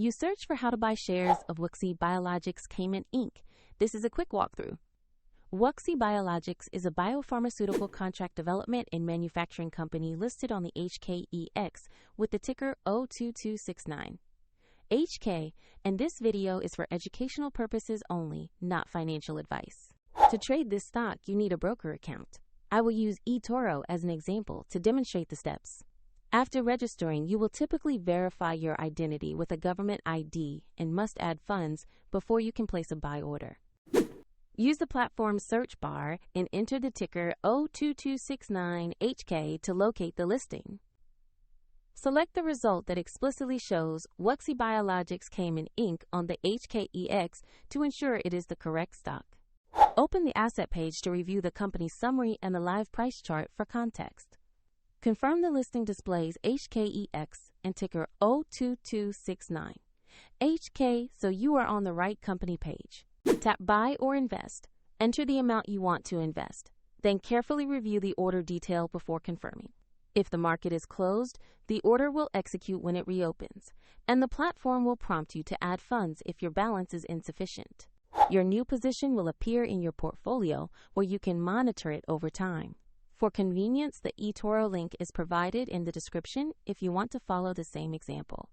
You search for how to buy shares of Wuxi Biologics Cayman Inc. This is a quick walkthrough. Wuxi Biologics is a biopharmaceutical contract development and manufacturing company listed on the HKEX with the ticker 02269. HK, and this video is for educational purposes only, not financial advice. To trade this stock, you need a broker account. I will use eToro as an example to demonstrate the steps. After registering, you will typically verify your identity with a government ID and must add funds before you can place a buy order. Use the platform's search bar and enter the ticker 02269HK to locate the listing. Select the result that explicitly shows Wuxi Biologics Cayman Inc. on the HKEX to ensure it is the correct stock. Open the asset page to review the company's summary and the live price chart for context. Confirm the listing displays HKEX and ticker 02269. HK, so you are on the right company page. Tap Buy or Invest. Enter the amount you want to invest. Then carefully review the order detail before confirming. If the market is closed, the order will execute when it reopens, and the platform will prompt you to add funds if your balance is insufficient. Your new position will appear in your portfolio where you can monitor it over time. For convenience, the eToro link is provided in the description if you want to follow the same example.